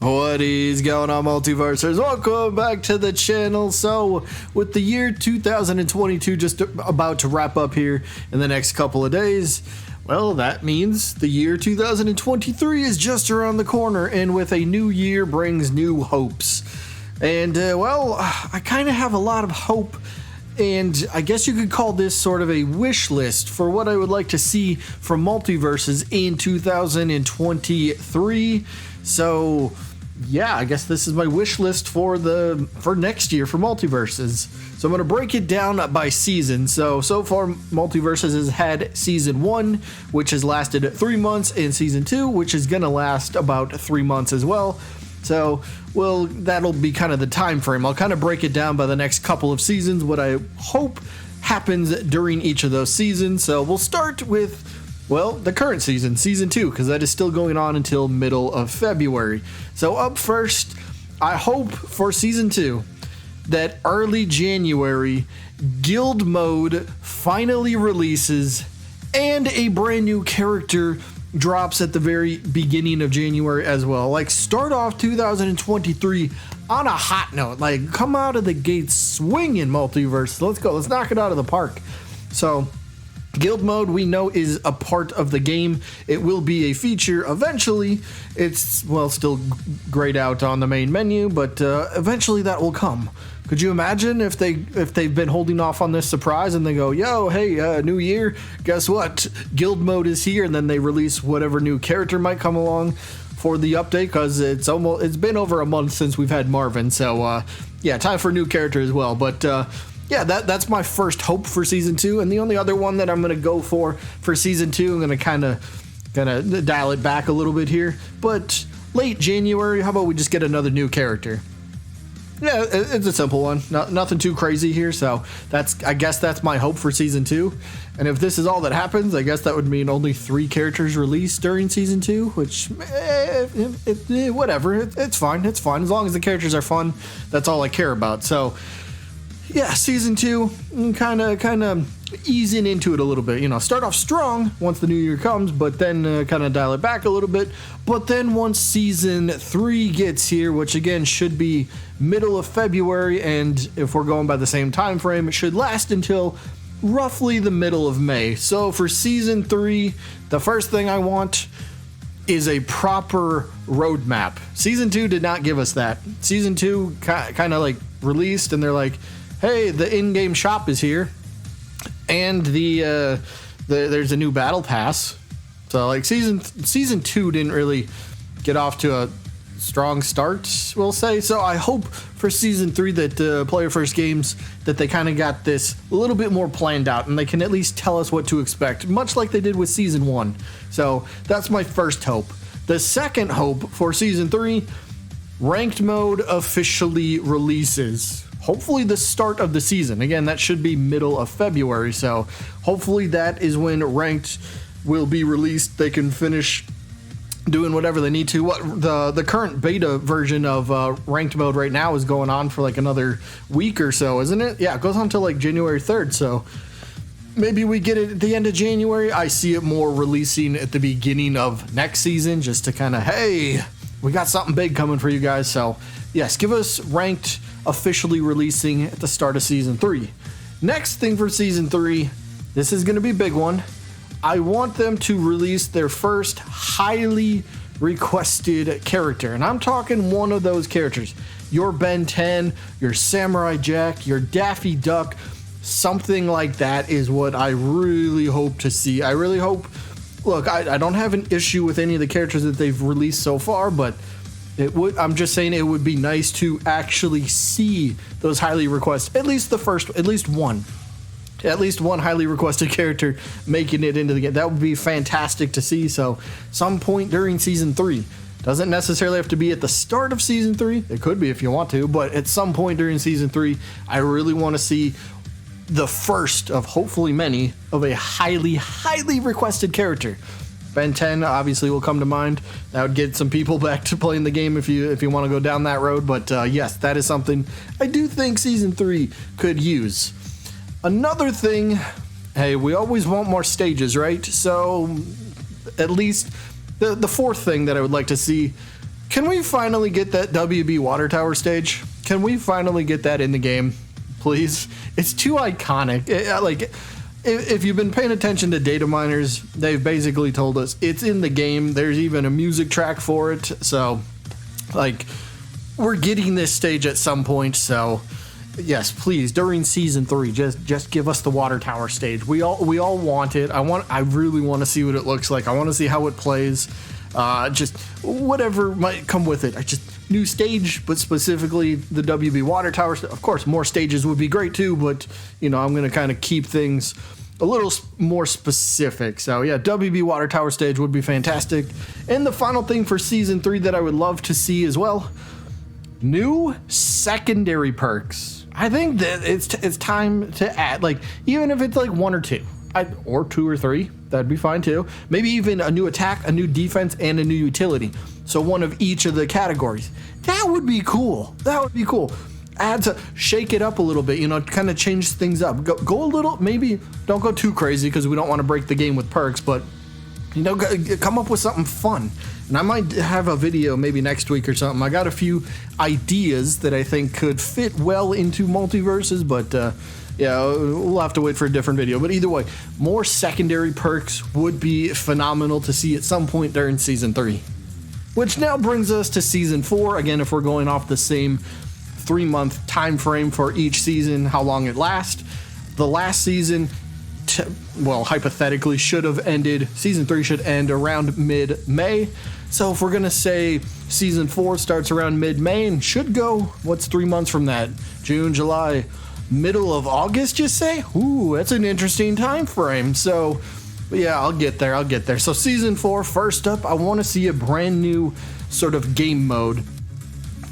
What is going on, Multiversers? Welcome back to the channel. So, with the year 2022 just about to wrap up here in the next couple of days, well, that means the year 2023 is just around the corner, and with a new year brings new hopes. And, well, I kind of have a lot of hope, and I guess you could call this sort of a wish list for what I would like to see from Multiverses in 2023. So, yeah, I guess this is my wish list for next year for Multiverses. So I'm going to break it down by season. So far Multiverses has had season 1, which has lasted 3 months, and season 2, which is going to last about 3 months as well. So, well, that'll be kind of the time frame. I'll kind of break it down by the next couple of seasons, what I hope happens during each of those seasons. So we'll start with, well, the current season, season 2, because that is still going on until middle of February. So up first, I hope for season 2 that early January, guild mode finally releases and a brand new character drops at the very beginning of January as well. Like, start off 2023 on a hot note. Like, come out of the gates swinging, Multiverse. Let's go. Let's knock it out of the park. So, guild mode, we know, is a part of the game. It will be a feature eventually. It's, well, still grayed out on the main menu, but eventually that will come. Could you imagine if they've been holding off on this surprise and they go, yo, hey, new year, guess what? Guild mode is here, and then they release whatever new character might come along for the update, because it's been over a month since we've had Marvin. So yeah, time for a new character as well. But yeah, that's my first hope for season 2, and the only other one that I'm gonna go for season 2, I'm gonna kind of dial it back a little bit here, but late January, how about we just get another new character? Yeah, it's a simple one, nothing too crazy here. So I guess that's my hope for season 2, and if this is all that happens, I guess that would mean only 3 characters released during season 2, which whatever, it's fine, as long as the characters are fun. That's all I care about. So yeah, season 2, kind of easing into it a little bit. You know, start off strong once the new year comes, but then kind of dial it back a little bit. But then once season 3 gets here, which again should be middle of February, and if we're going by the same time frame, it should last until roughly the middle of May. So for season 3, the first thing I want is a proper roadmap. Season 2 did not give us that. Season 2 kind of like released, and they're like, hey, the in-game shop is here, and there's a new battle pass. So like season 2 didn't really get off to a strong start, we'll say. So I hope for season 3 that Player First Games, that they kind of got this a little bit more planned out, and they can at least tell us what to expect, much like they did with season 1. So that's my first hope. The second hope for season 3, ranked mode officially releases. Hopefully the start of the season. Again, that should be middle of February, so hopefully that is when ranked will be released. They can finish doing whatever they need to. What the current beta version of ranked mode right now is going on for like another week or so, isn't it? Yeah, it goes on till like January 3rd, so maybe we get it at the end of January. I see it more releasing at the beginning of next season, just to kind of, hey, we got something big coming for you guys. So yes, give us ranked officially releasing at the start of season 3. Next thing for season 3, this is going to be a big one. I want them to release their first highly requested character, and I'm talking one of those characters. Your Ben 10, your Samurai Jack, your Daffy Duck, something like that is what I really hope to see. I really hope, look, I don't have an issue with any of the characters that they've released so far, but I'm just saying it would be nice to actually see those highly requested, at least one highly requested character making it into the game. That would be fantastic to see. So some point during season 3, doesn't necessarily have to be at the start of season 3. It could be if you want to, but at some point during season 3, I really want to see the first of hopefully many of a highly requested character. Ben 10 obviously will come to mind. That would get some people back to playing the game if you want to go down that road. But yes, that is something I do think season 3 could use. Another thing, hey, we always want more stages, right? So at least the fourth thing that I would like to see Can we finally get that WB water tower stage? Can we finally get that in the game, please? It's too iconic. If you've been paying attention to data miners, they've basically told us it's in the game. There's even a music track for it. So, like, we're getting this stage at some point. So, yes, please, during season 3, just give us the water tower stage. We all want it. I really want to see what it looks like. I want to see how it plays. Just whatever might come with it. New stage, but specifically the WB water tower. Of course, more stages would be great too, but I'm going to kind of keep things a little more specific. So yeah, WB water tower stage would be fantastic. And the final thing for season 3 that I would love to see as well, new secondary perks. I think that it's time to add, like, even if it's like 1 or 2. Or 2 or 3, that'd be fine too. Maybe even a new attack, a new defense, and a new utility. So one of each of the categories. That would be cool. Shake it up a little bit, kind of change things up. Go a little, maybe don't go too crazy because we don't want to break the game with perks, but come up with something fun. And I might have a video maybe next week or something. I got a few ideas that I think could fit well into Multiverses, but yeah, we'll have to wait for a different video. But either way, more secondary perks would be phenomenal to see at some point during Season 3. Which now brings us to Season 4. Again, if we're going off the same 3-month time frame for each season, how long it lasts. The last season, hypothetically, should have ended. Season 3 should end around mid-May. So if we're going to say Season 4 starts around mid-May and should go, what's 3 months from that? June, July, middle of August, just say? Ooh, that's an interesting time frame. So, yeah, I'll get there. So Season 4, first up, I want to see a brand new sort of game mode.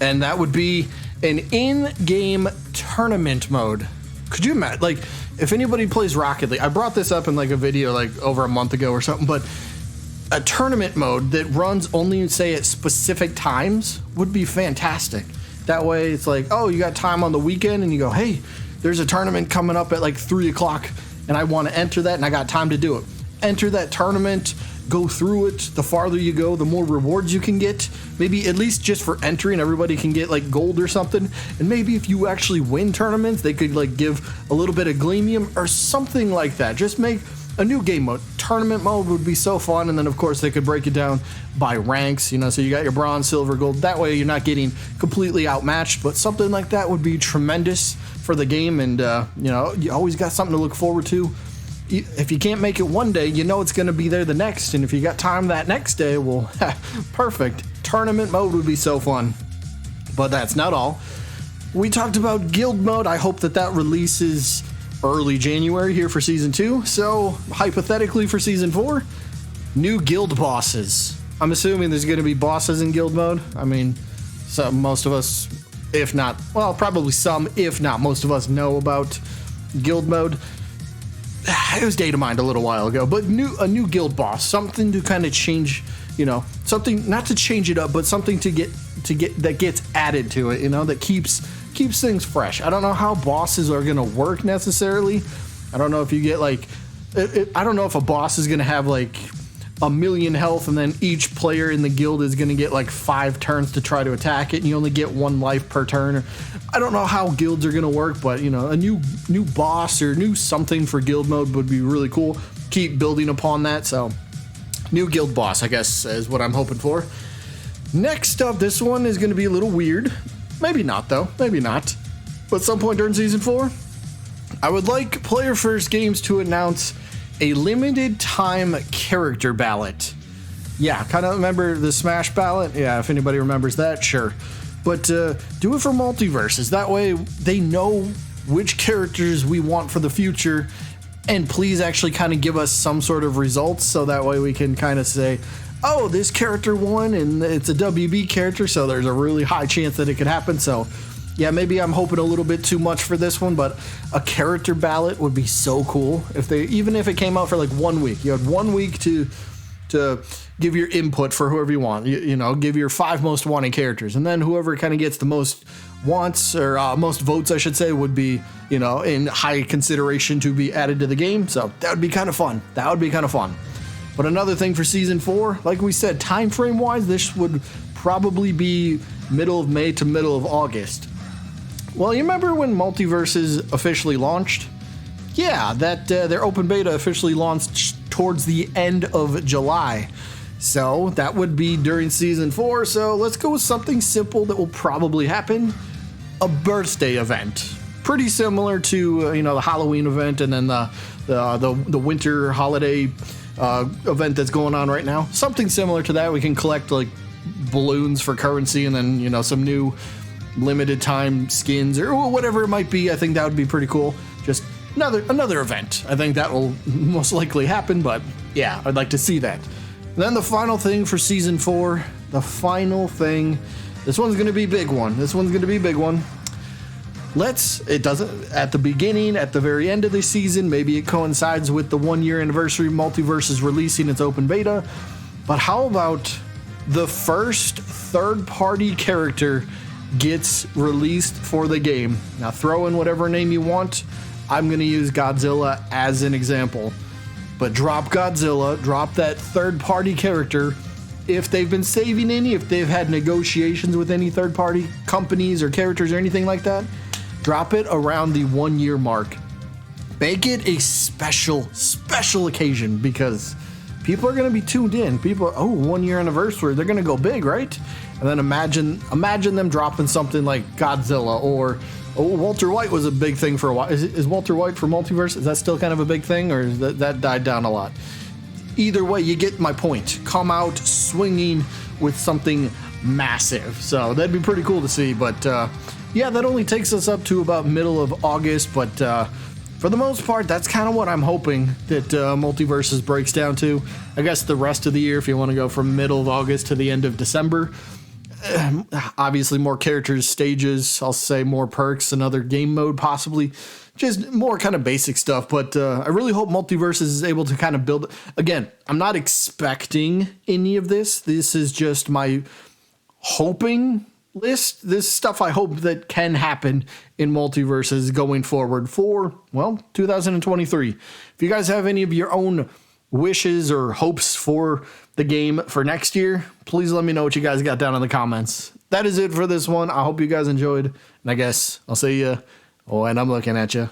And that would be an in-game tournament mode. Could you imagine? Like, if anybody plays Rocket League, I brought this up in like a video like over a month ago or something, but a tournament mode that runs only, say, at specific times would be fantastic. That way it's like, oh, you got time on the weekend and you go, hey, there's a tournament coming up at like 3 o'clock and I want to enter that and I got time to do it. Enter that tournament, go through it. The farther you go, the more rewards you can get. Maybe at least just for entering, everybody can get like gold or something. And maybe if you actually win tournaments, they could like give a little bit of glamium or something like that. Just make a new game mode. Tournament mode would be so fun. And then of course they could break it down by ranks, so you got your bronze, silver, gold. That way you're not getting completely outmatched, but something like that would be tremendous for the game. And, you always got something to look forward to. If you can't make it one day, it's going to be there the next. And if you got time that next day, well, perfect. Tournament mode would be so fun. But that's not all. We talked about guild mode. I hope that releases early January here for Season 2. So, hypothetically for Season 4, new guild bosses. I'm assuming there's going to be bosses in guild mode. I mean, most of us, if not, well, probably some, if not most of us know about guild mode. It was data mined a little while ago, but a new guild boss, something to kind of change, something not to change it up, but something to get that gets added to it, that keeps things fresh. I don't know how bosses are gonna work necessarily. I don't know if you get like, I don't know if a boss is gonna have like 1,000,000 health, and then each player in the guild is gonna get like 5 turns to try to attack it, and you only get 1 life per turn. I don't know how guilds are gonna work, but a new boss or new something for guild mode would be really cool. Keep building upon that. So, new guild boss, I guess, is what I'm hoping for. Next up, this one is gonna be a little weird. Maybe not though. Maybe not. But at some point during Season 4, I would like Player First Games to announce a limited time character ballot. Yeah, kind of remember the Smash ballot? Yeah, if anybody remembers that, sure. But do it for Multiverses. That way they know which characters we want for the future, and please actually kind of give us some sort of results, so that way we can kind of say, oh, this character won and it's a WB character, so there's a really high chance that it could happen. So yeah, maybe I'm hoping a little bit too much for this one, but a character ballot would be so cool. Even if it came out for like 1 week, you had 1 week to give your input for whoever you want. Give your 5 most wanted characters, and then whoever kind of gets the most wants, or most votes, I should say, would be in high consideration to be added to the game. So that would be kind of fun. But another thing for Season 4, like we said, time frame wise, this would probably be middle of May to middle of August. Well, you remember when Multiverses officially launched? Yeah, that their open beta officially launched towards the end of July. So that would be during Season 4, so let's go with something simple that will probably happen. A birthday event. Pretty similar to, the Halloween event and then the winter holiday event that's going on right now. Something similar to that. We can collect like balloons for currency and then, some new limited time skins or whatever it might be. I think that would be pretty cool. Just another event. I think that will most likely happen, but yeah, I'd like to see that. And then the final thing for Season 4, the final thing. This one's going to be a big one. It doesn't, at the beginning, at the very end of the season, maybe it coincides with the 1-year anniversary Multiverses releasing its open beta, but how about the first third-party character gets released for the game? Now throw in whatever name you want. I'm going to use Godzilla as an example, but drop Godzilla, drop that third-party character. If they've been saving any, if they've had negotiations with any third-party companies or characters or anything like that, drop it around the 1-year mark. Make it a special occasion because people are going to be tuned in. People, 1-year anniversary, they're going to go big, right? And then imagine them dropping something like Godzilla or Walter White was a big thing for a while. Is Walter White for Multiverse? Is that still kind of a big thing, or is that died down a lot? Either way, you get my point. Come out swinging with something massive. So that'd be pretty cool to see. But yeah, that only takes us up to about middle of August. But for the most part, that's kind of what I'm hoping that Multiverses breaks down to. I guess the rest of the year, if you want to go from middle of August to the end of December. Obviously more characters, stages, I'll say more perks, another game mode possibly, just more kind of basic stuff. But I really hope Multiverses is able to kind of build. Again, I'm not expecting any of this. This is just my hoping list. This stuff I hope that can happen in Multiverses going forward for, 2023. If you guys have any of your own wishes or hopes for the game for next year, please let me know what you guys got down in the comments. That is it for this one. I hope you guys enjoyed, and I guess I'll see you when I'm looking at you.